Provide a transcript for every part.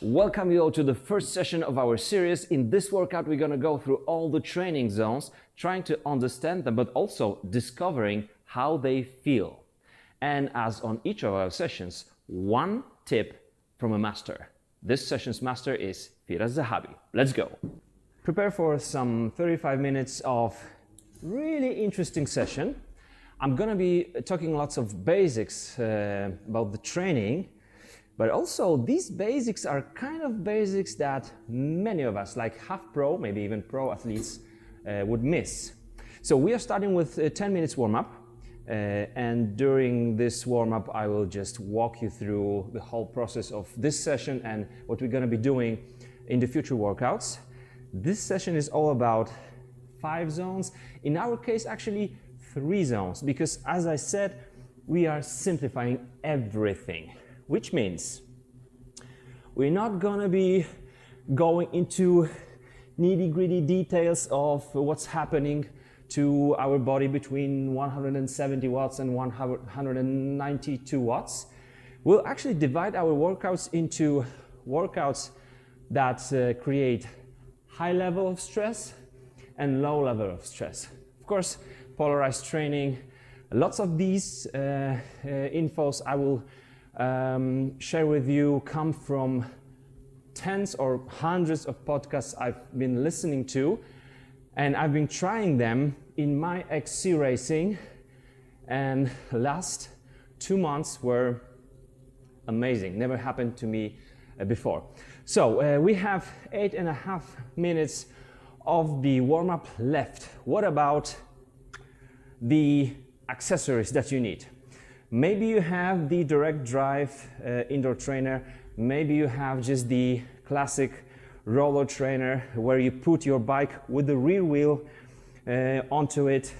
Welcome you all to the first session of our series. In this workout, we're going to go through all the training zones, trying to understand them, but also discovering how they feel. And as on each of our sessions, one tip from a master. This session's master is Firas Zahabi. Let's go. Prepare for some 35 minutes of really interesting session. I'm going to be talking lots of basics about the training. But also, these basics are kind of basics that many of us, like half pro, maybe even pro athletes, would miss. So we are starting with a 10 minutes warm-up. And during this warm-up, I will just walk you through the whole process of this session and what we're going to be doing in the future workouts. This session is all about 5 zones. In our case, actually 3 zones, because as I said, we are simplifying everything. Which means we're not going to be going into nitty-gritty details of what's happening to our body between 170 watts and 192 watts. We'll actually divide our workouts into workouts that create high level of stress and low level of stress. Of course, polarized training, lots of these infos I will share with you come from tens or hundreds of podcasts I've been listening to, and I've been trying them in my XC racing, and last 2 months were amazing. Never happened to me before. So we have 8.5 minutes of the warm-up left. What about the accessories that you need? Maybe you have the direct drive indoor trainer. Maybe you have just the classic roller trainer where you put your bike with the rear wheel onto it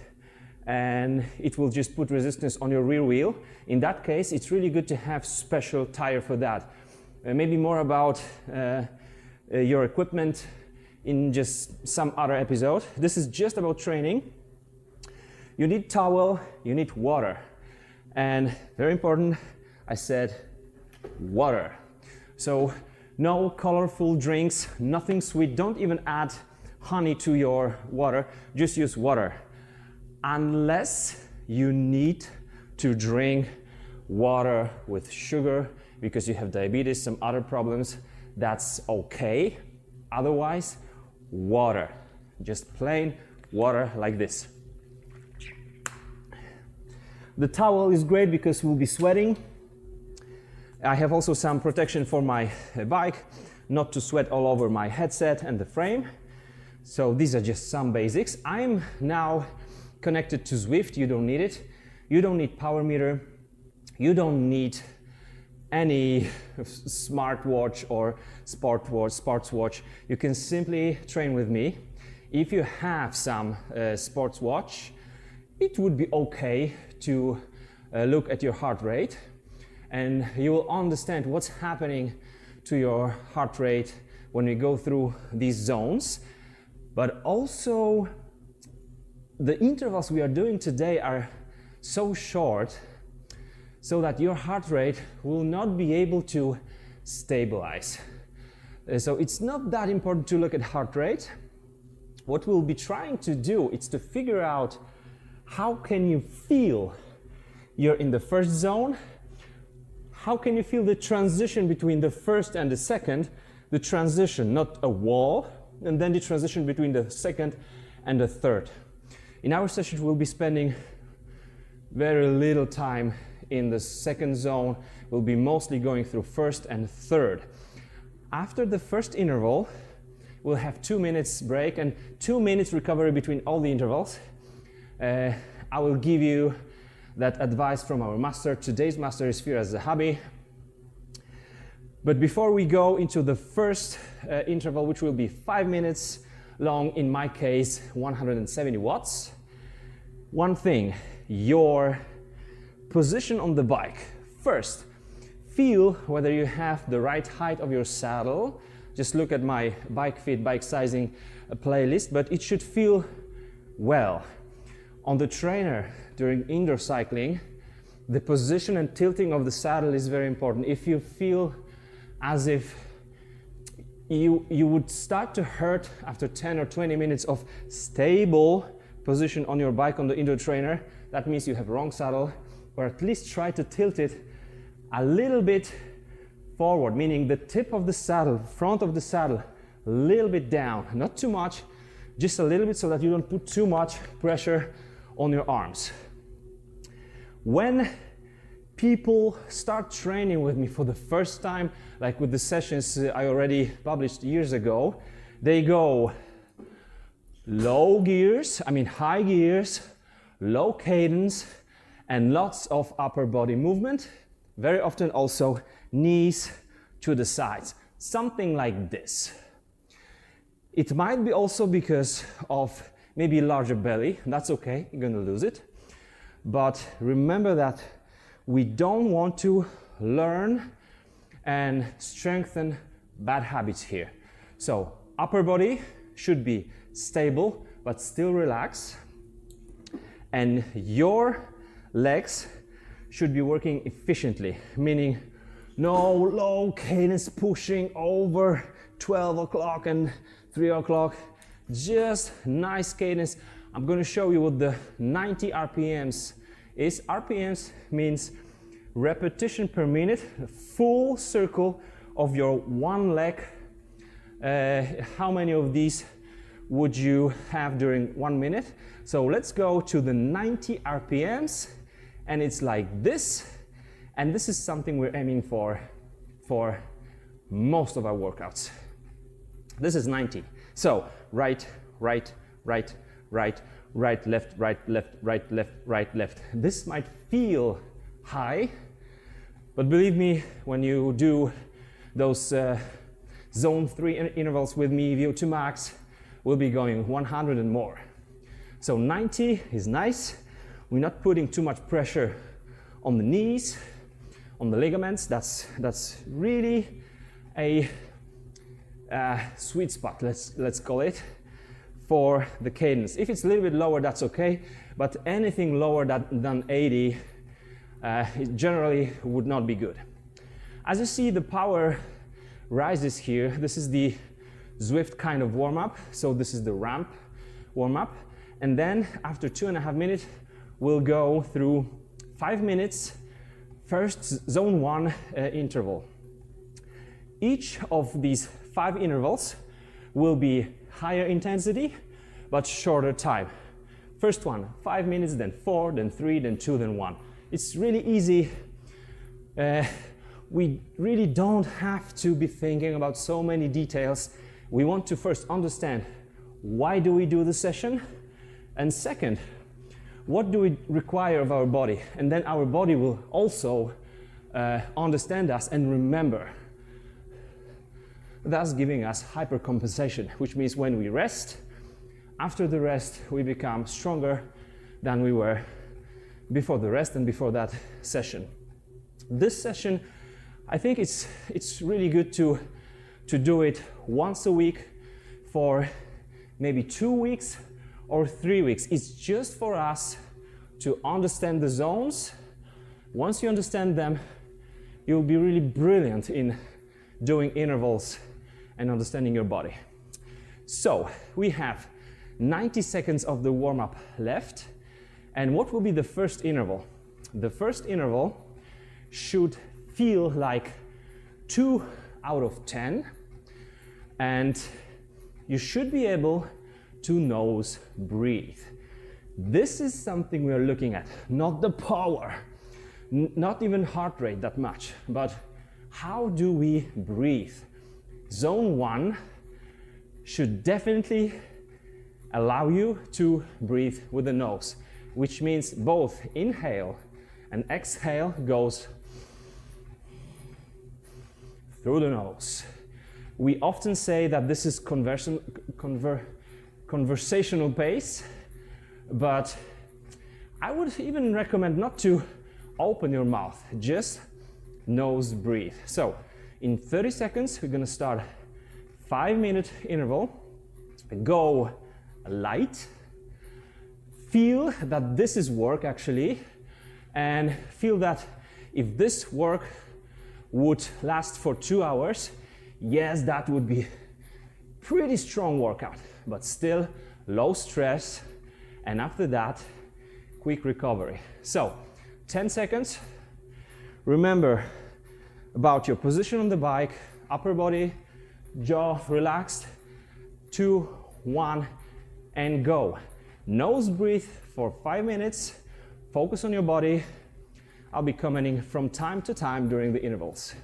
and it will just put resistance on your rear wheel. In that case, it's really good to have special tire for that. Maybe more about your equipment in just some other episode. This is just about training. You need towel, you need water. And very important, I said water. So no colorful drinks, nothing sweet. Don't even add honey to your water. Just use water. Unless you need to drink water with sugar because you have diabetes, some other problems, that's okay. Otherwise, water. Just plain water like this. The towel is great because we'll be sweating. I have also some protection for my bike, not to sweat all over my headset and the frame. So these are just some basics. I'm now connected to Zwift. You don't need it. You don't need power meter. You don't need any smartwatch or sports watch. You can simply train with me. If you have some sports watch, it would be okay to look at your heart rate, and you will understand what's happening to your heart rate when we go through these zones. But also, the intervals we are doing today are so short so that your heart rate will not be able to stabilize. So it's not that important to look at heart rate. What we'll be trying to do is to figure out how can you feel you're in the first zone? How can you feel the transition between the first and the second? The transition, not a wall, and then the transition between the second and the third. In our session, we'll be spending very little time in the second zone. We'll be mostly going through first and third. After the first interval, we'll have 2 minutes break and 2 minutes recovery between all the intervals. I will give you that advice from our master. Today's master is Firas Zahabi. But before we go into the first interval, which will be 5 minutes long, in my case, 170 watts, one thing, your position on the bike. First, feel whether you have the right height of your saddle. Just look at my bike fit, bike sizing playlist, but it should feel well. On the trainer, during indoor cycling, the position and tilting of the saddle is very important. If you feel as if you would start to hurt after 10 or 20 minutes of stable position on your bike on the indoor trainer. That means you have wrong saddle, or at least try to tilt it a little bit forward, meaning the tip of the saddle, front of the saddle, a little bit down, not too much, just a little bit, so that you don't put too much pressure on your arms. When people start training with me for the first time, like with the sessions I already published years ago, they go high gears, low cadence, and lots of upper body movement. Very often also knees to the sides, something like this. It might be also because of maybe larger belly. That's okay, you're gonna lose it. But remember that we don't want to learn and strengthen bad habits here. So upper body should be stable but still relax, and your legs should be working efficiently, meaning no low cadence pushing over 12 o'clock and 3 o'clock, just nice cadence. I'm going to show you what the 90 RPMs is. RPMs means repetition per minute, a full circle of your one leg. How many of these would you have during 1 minute? So let's go to the 90 RPMs, and it's like this, and this is something we're aiming for most of our workouts. This is 90. So right, right, right, right, right, left, right, left, right, left, right, left. This might feel high, but believe me, when you do those zone 3 intervals with me, VO2 max, we'll be going 100 and more. So 90 is nice. We're not putting too much pressure on the knees, on the ligaments. That's really a sweet spot, let's call it, for the cadence. If it's a little bit lower, that's okay, but anything lower than 80 it generally would not be good. As you see, the power rises here. This is the Zwift kind of warm-up, so this is the ramp warm-up, and then after 2.5 minutes we'll go through 5 minutes first zone 1 interval. Each of these 5 intervals will be higher intensity but shorter time. First one 5 minutes, then 4, then 3, then 2, then 1. It's really easy. We really don't have to be thinking about so many details. We want to first understand, why do we do the session? And second, what do we require of our body? And then our body will also understand us and remember, thus giving us hypercompensation, which means when we rest, after the rest we become stronger than we were before the rest and before that session. This session, I think it's really good to do it once a week for maybe 2 weeks or 3 weeks. It's just for us to understand the zones. Once you understand them, you'll be really brilliant in doing intervals and understanding your body. So we have 90 seconds of the warm-up left. And what will be the first interval? The first interval should feel like 2 out of 10, and you should be able to nose breathe. This is something we are looking at, not the power, not even heart rate that much, but how do we breathe? Zone 1 should definitely allow you to breathe with the nose, which means both inhale and exhale goes through the nose. We often say that this is conversational pace, but I would even recommend not to open your mouth, just nose breathe. So in 30 seconds, we're gonna start 5-minute interval. Go light. Feel that this is work actually, and feel that if this work would last for 2 hours, yes, that would be Pretty strong workout, but still low stress, and after that, quick recovery. So, 10 seconds. Remember about your position on the bike, upper body, jaw relaxed. 2, 1, and go. Nose breathe for 5 minutes. Focus on your body. I'll be commenting from time to time during the intervals.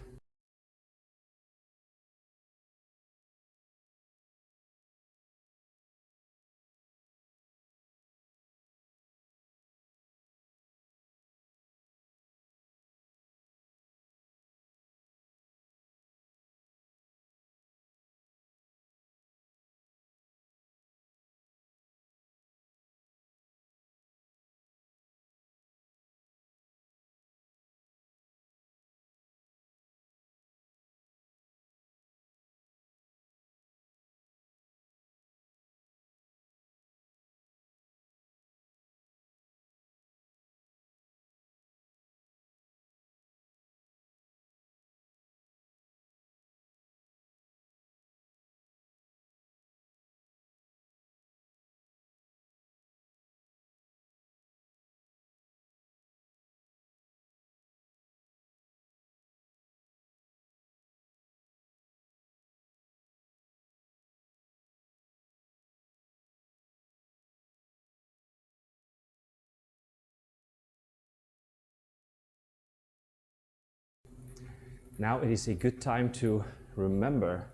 Now it is a good time to remember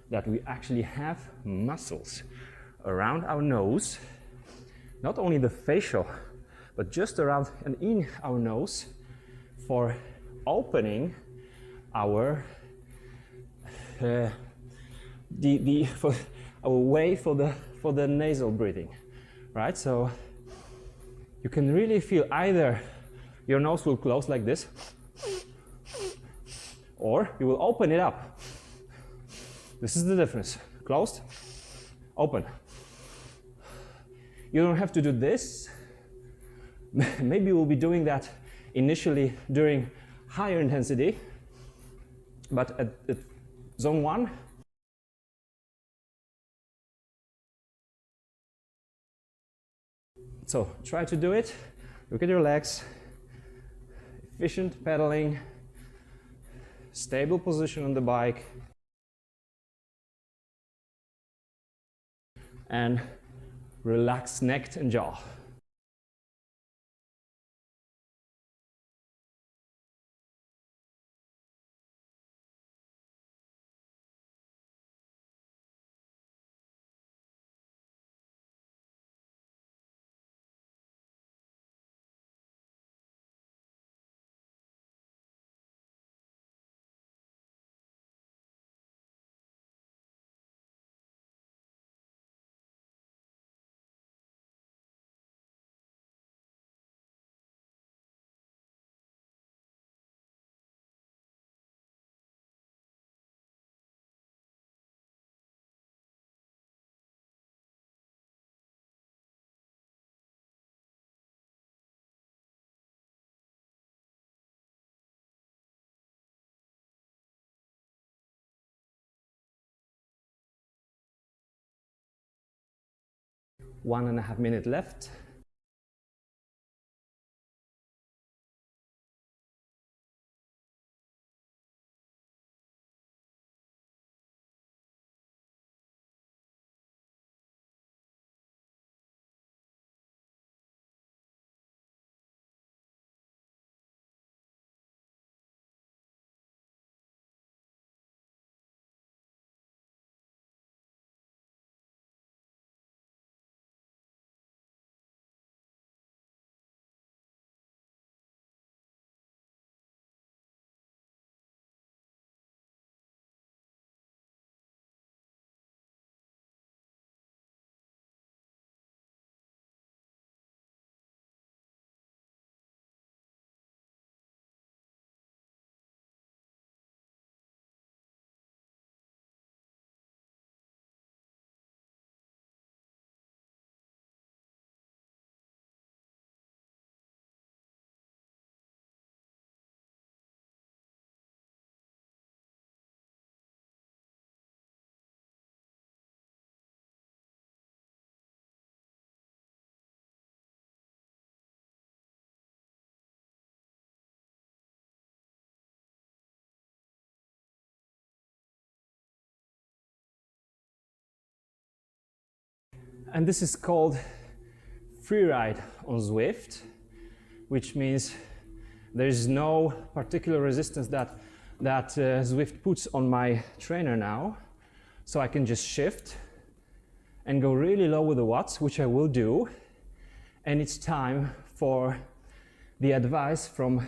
that we actually have muscles around our nose, not only the facial, but just around and in our nose for opening our for our way for the nasal breathing, right? So you can really feel either your nose will close like this, or you will open it up. This is the difference. Closed, open. You don't have to do this. Maybe we'll be doing that initially during higher intensity, but at zone 1, so try to do it. Look at your legs. Efficient pedaling. Stable position on the bike. And relax neck and jaw. One and a half minutes left. And this is called free ride on Zwift, which means there is no particular resistance that Zwift puts on my trainer now. So I can just shift and go really low with the watts, which I will do. And it's time for the advice from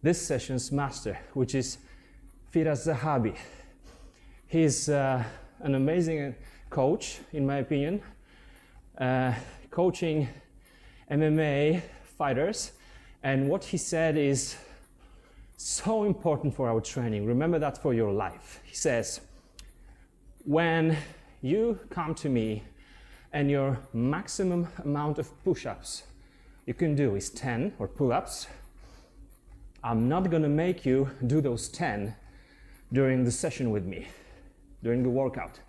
this session's master, which is Firas Zahabi. He's an amazing coach, in my opinion, coaching MMA fighters. And what he said is so important for our training. Remember that for your life. He says, when you come to me and your maximum amount of push-ups you can do is 10 or pull-ups, I'm not gonna make you do those 10 during the session with me, during the workout.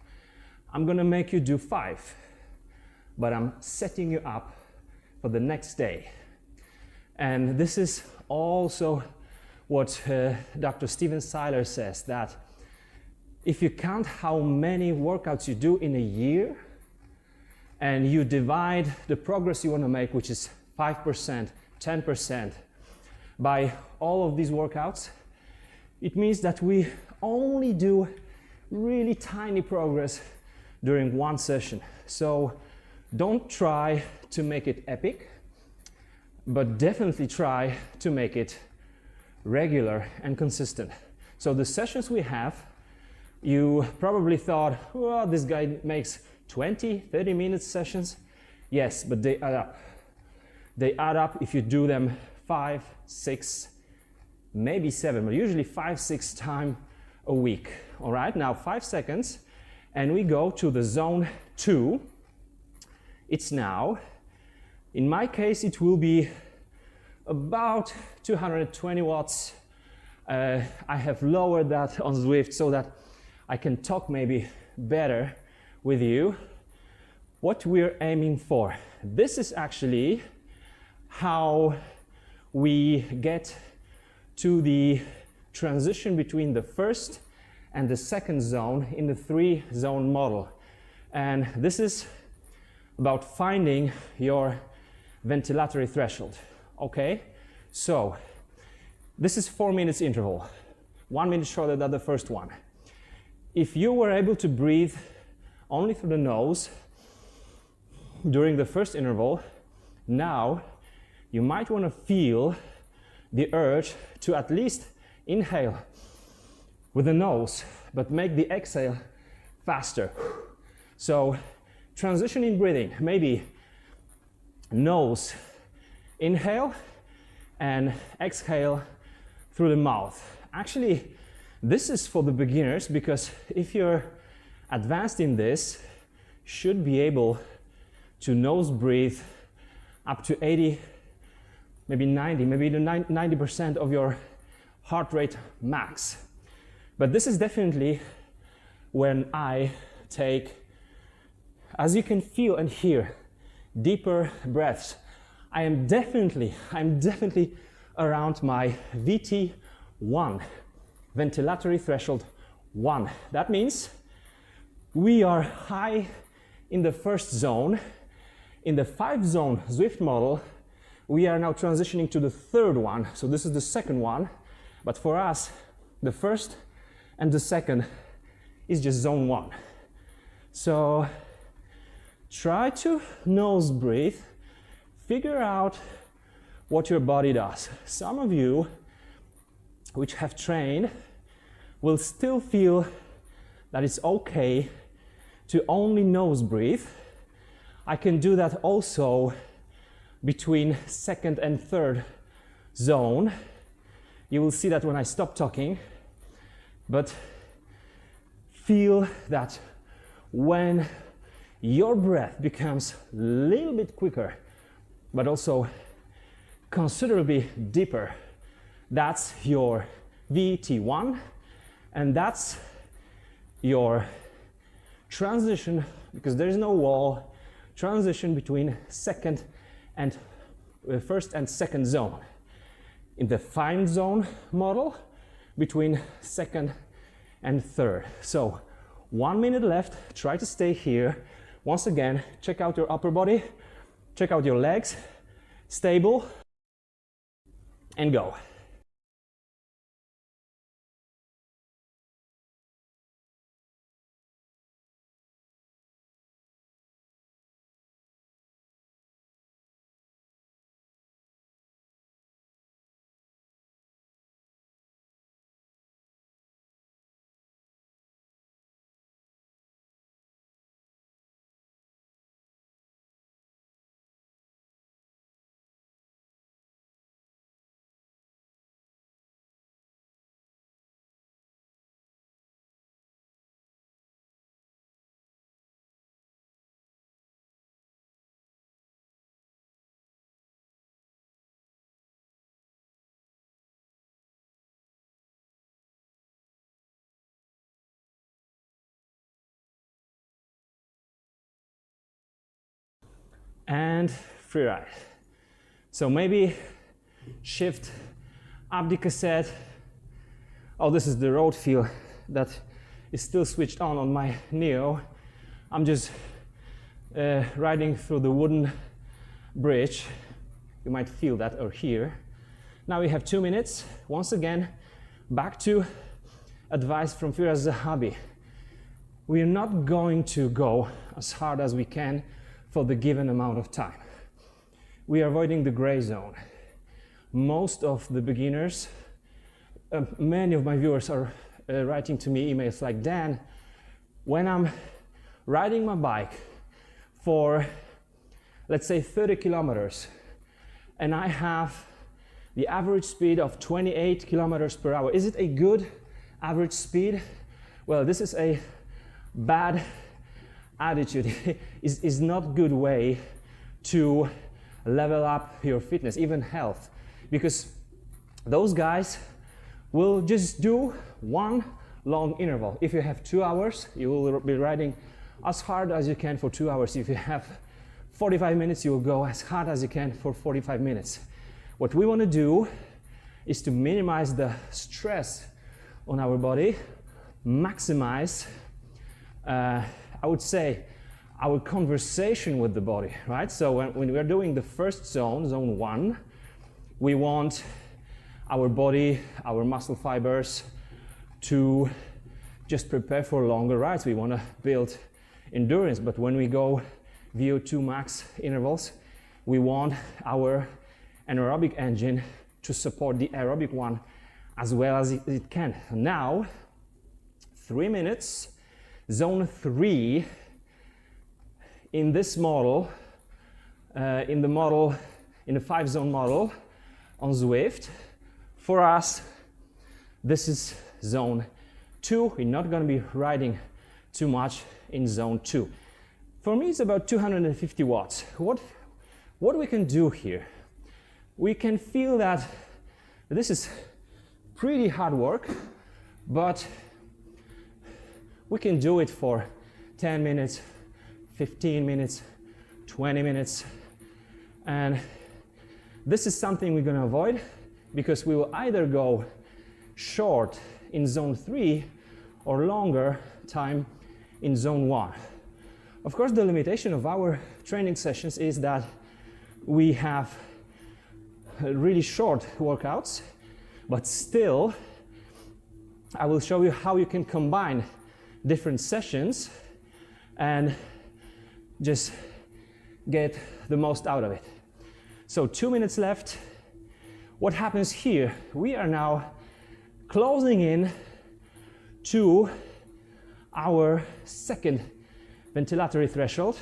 I'm gonna make you do 5, but I'm setting you up for the next day. And this is also what Dr. Steven Seiler says, that if you count how many workouts you do in a year and you divide the progress you want to make, which is 5%, 10%, by all of these workouts, it means that we only do really tiny progress during one session. So don't try to make it epic, but definitely try to make it regular and consistent. So the sessions we have, you probably thought, well, this guy makes 20, 30 minute sessions. Yes, but they add up. They add up if you do them 5, 6, maybe 7, but usually 5, 6 times a week. All right, now 5 seconds, and we go to the zone 2. It's now. In my case, it will be about 220 watts. I have lowered that on Zwift so that I can talk maybe better with you. What we're aiming for. This is actually how we get to the transition between the first and the second zone in the 3-zone model. And this is about finding your ventilatory threshold. Okay, so this is 4 minutes interval, 1 minute shorter than the first one. If you were able to breathe only through the nose during the first interval, now you might want to feel the urge to at least inhale with the nose, but make the exhale faster. So transition in breathing, maybe nose, inhale, and exhale through the mouth. Actually, this is for the beginners, because if you're advanced in this, you should be able to nose breathe up to 80, maybe 90, maybe 90% of your heart rate max. But this is definitely when I take, as you can feel and hear, deeper breaths. I'm definitely around my VT1, ventilatory threshold 1. That means we are high in the first zone. In the 5-zone Zwift model, we are now transitioning to the third one. So this is the second one. But for us, the first and the second is just zone 1. So try to nose breathe. Figure out what your body does. Some of you, which have trained, will still feel that it's okay to only nose breathe. I can do that also between second and third zone. You will see that when I stop talking, but feel that when your breath becomes a little bit quicker, but also considerably deeper, that's your VT1, and that's your transition, because there is no wall, transition between second and first and second zone. In the 5-zone model, between second and third. So 1 minute left, try to stay here, Once again, check out your upper body, check out your legs, stable, and go. And free ride. So maybe shift up the cassette. Oh, this is the road feel that is still switched on my Neo. I'm just riding through the wooden bridge. You might feel that or hear. Now we have 2 minutes. Once again, back to advice from Firas Zahabi. We are not going to go as hard as we can for the given amount of time. We are avoiding the gray zone. Most of the beginners, many of my viewers are writing to me emails like, Dan, when I'm riding my bike for, let's say, 30 kilometers, and I have the average speed of 28 kilometers per hour, is it a good average speed? Well, this is a bad attitude. Is not good way to level up your fitness, even health, because those guys will just do one long interval. If you have 2 hours, you will be riding as hard as you can for 2 hours. If you have 45 minutes, you will go as hard as you can for 45 minutes. What we want to do is to minimize the stress on our body, maximize I would say, our conversation with the body, right? So when we're doing the first zone, zone 1, we want our body, our muscle fibers to just prepare for longer rides. We want to build endurance, but when we go VO2 max intervals, we want our anaerobic engine to support the aerobic one as well as it can. Now, 3 minutes. Zone 3 in this model, in the 5-zone model on Zwift, for us, this is zone 2. We're not going to be riding too much in zone 2. For me, it's about 250 watts. What we can do here, we can feel that this is pretty hard work, but we can do it for 10 minutes, 15 minutes, 20 minutes. And this is something we're going to avoid because we will either go short in zone 3 or longer time in zone 1. Of course, the limitation of our training sessions is that we have really short workouts, but still, I will show you how you can combine different sessions and just get the most out of it. So 2 minutes left. What happens here? We are now closing in to our second ventilatory threshold,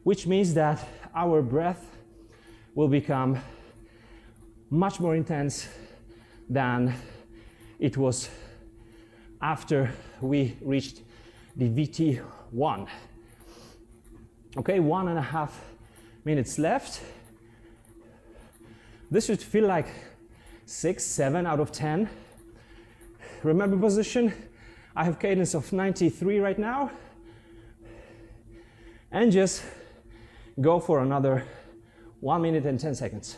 which means that our breath will become much more intense than it was after we reached the VT1. Okay, 1.5 minutes left. This should feel like 6, 7 out of 10. Remember position, I have cadence of 93 right now. And just go for another 1 minute and 10 seconds.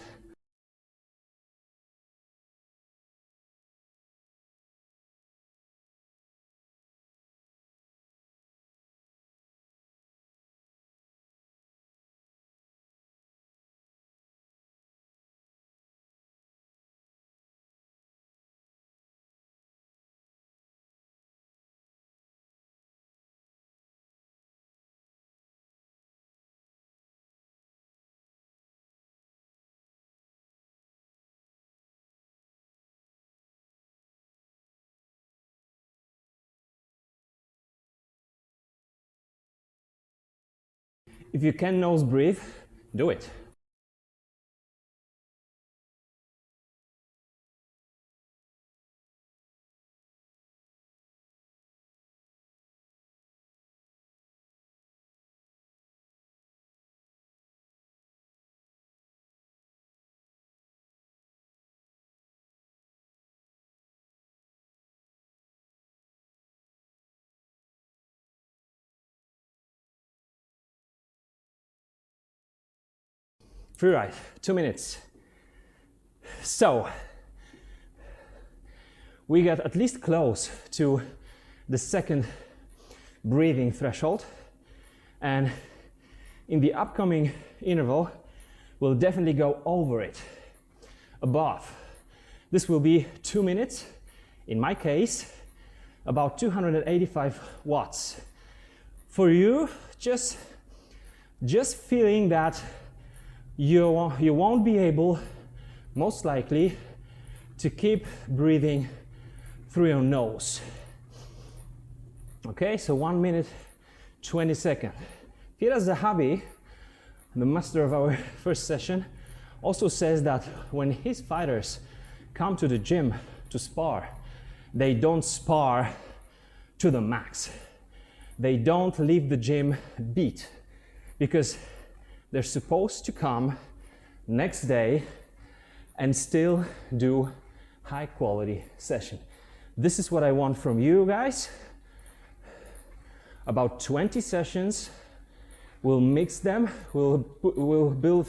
If you can nose breathe, do it. Free ride, 2 minutes. So, we got at least close to the second breathing threshold, and in the upcoming interval, we'll definitely go over it, above. This will be 2 minutes, in my case, about 285 watts. For you, just feeling that you won't be able, most likely, to keep breathing through your nose. Okay, so 1 minute, 20 seconds. Firas Zahabi, the master of our first session, also says that when his fighters come to the gym to spar, they don't spar to the max. They don't leave the gym beat, because they're supposed to come next day and still do high quality session. This is what I want from you guys. About 20 sessions, we'll mix them, we'll build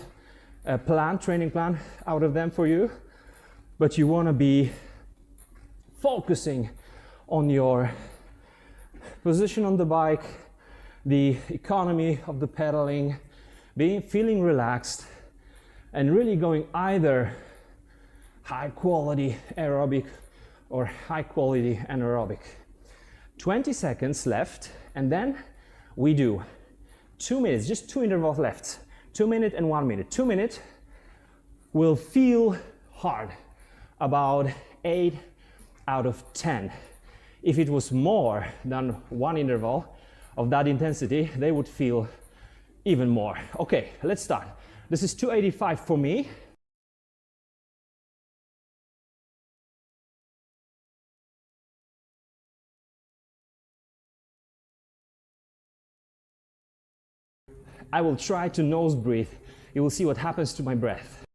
a training plan out of them for you, but you want to be focusing on your position on the bike, the economy of the pedaling, feeling relaxed, and really going either high quality aerobic or high quality anaerobic. 20 seconds left, and then we do 2 minutes, just 2 intervals left. 2 minutes and 1 minute. 2 minutes will feel hard, about 8 out of 10. If it was more than 1 interval of that intensity, they would feel even more. Okay, let's start. This is 285 for me. I will try to nose breathe. You will see what happens to my breath.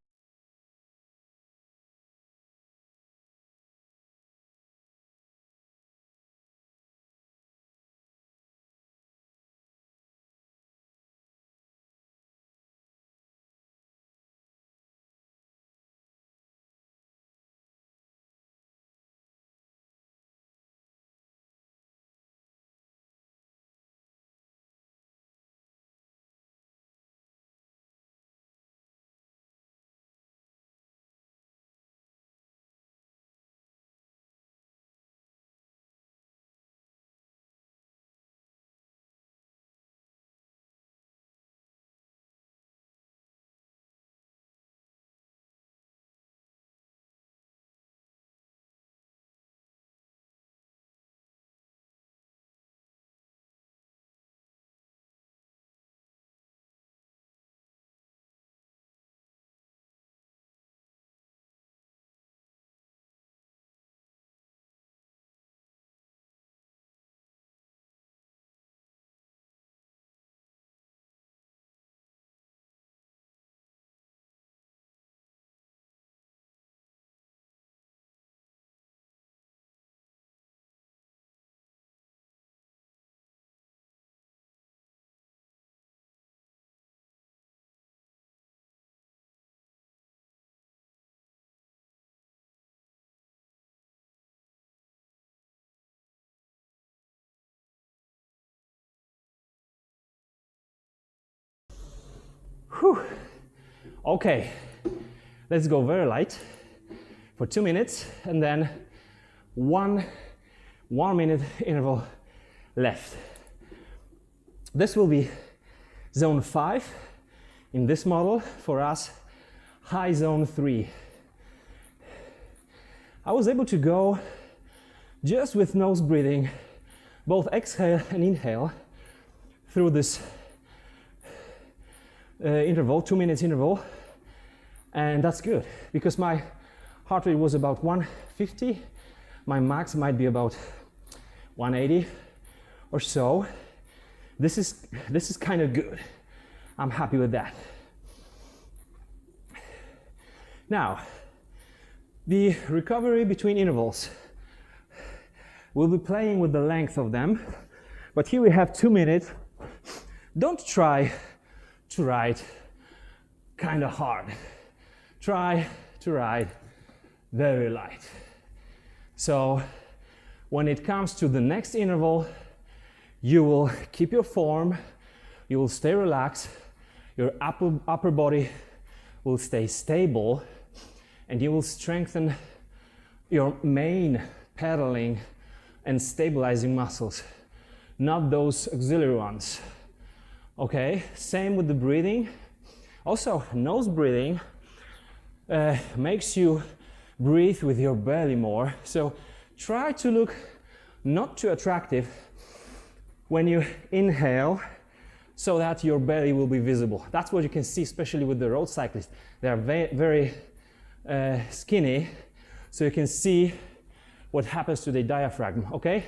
Whew. Okay, let's go very light for 2 minutes, and then one 1 minute interval left. This will be zone 5 in this model, for us high zone 3. I was able to go just with nose breathing, both exhale and inhale, through this interval, 2 minutes interval, and that's good because my heart rate was about 150. My max might be about 180 or so. This is kind of good. I'm happy with that. Now, the recovery between intervals. We'll be playing with the length of them, but here we have 2 minutes. Don't try to ride kind of hard. Try to ride very light. So when it comes to the next interval, you will keep your form, you will stay relaxed, your upper body will stay stable, and you will strengthen your main pedaling and stabilizing muscles, not those auxiliary ones. Okay, same with the breathing. Also, nose breathing makes you breathe with your belly more. So try to look not too attractive when you inhale so that your belly will be visible. That's what you can see, especially with the road cyclists. They are very skinny, so you can see what happens to the diaphragm, okay?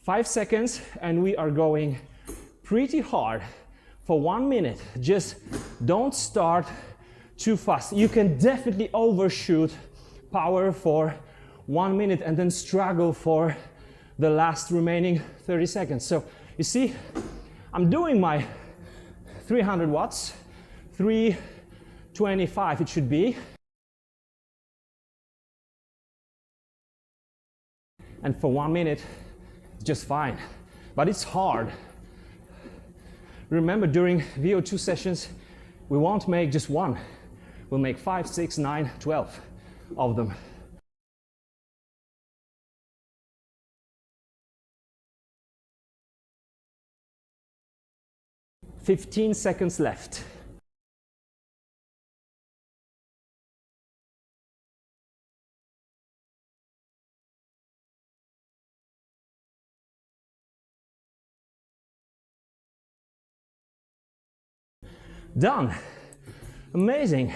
5 seconds, and we are going pretty hard for 1 minute. Just don't start too fast. You can definitely overshoot power for 1 minute and then struggle for the last remaining 30 seconds. So you see, I'm doing my 300 watts, 325 it should be. And for 1 minute, it's just fine. But it's hard. Remember, during VO2 sessions, we won't make just one. We'll make 5, 6, 9, 12 of them. "15 seconds left. Done. Amazing.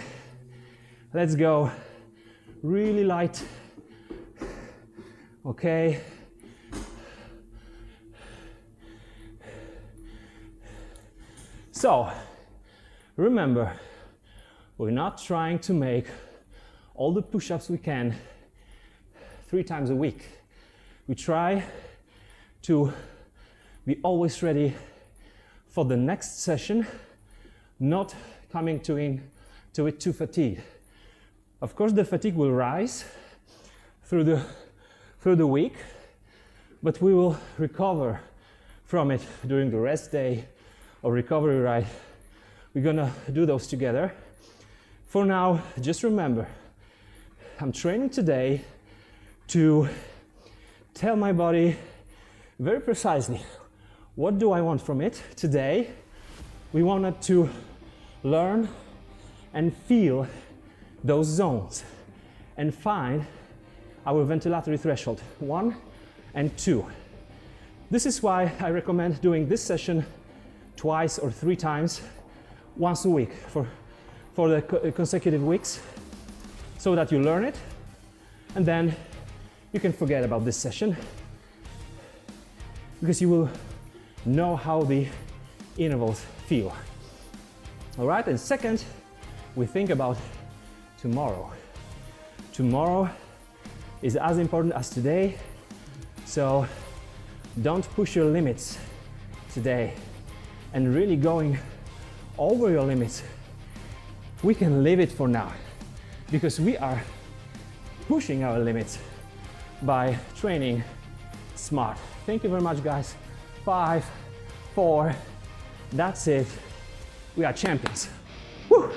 Let's go really light. Okay. So, remember, we're not trying to make all the push-ups we can 3 times a week. We try to be always ready for the next session, not coming to it too fatigued. Of course, the fatigue will rise through the week, but we will recover from it during the rest day or recovery ride. We're gonna do those together. For now, just remember, I'm training today to tell my body very precisely what do I want from it today. We wanted to learn and feel those zones and find our ventilatory threshold 1 and 2. This is why I recommend doing this session twice or 3 times, once a week for the consecutive weeks, so that you learn it and then you can forget about this session because you will know how the intervals feel. All right, and second, we think about tomorrow. Tomorrow is as important as today, so don't push your limits today and really going over your limits. We can leave it for now because we are pushing our limits by training smart. Thank you very much, guys. 5, 4, that's it. We are champions. Woo!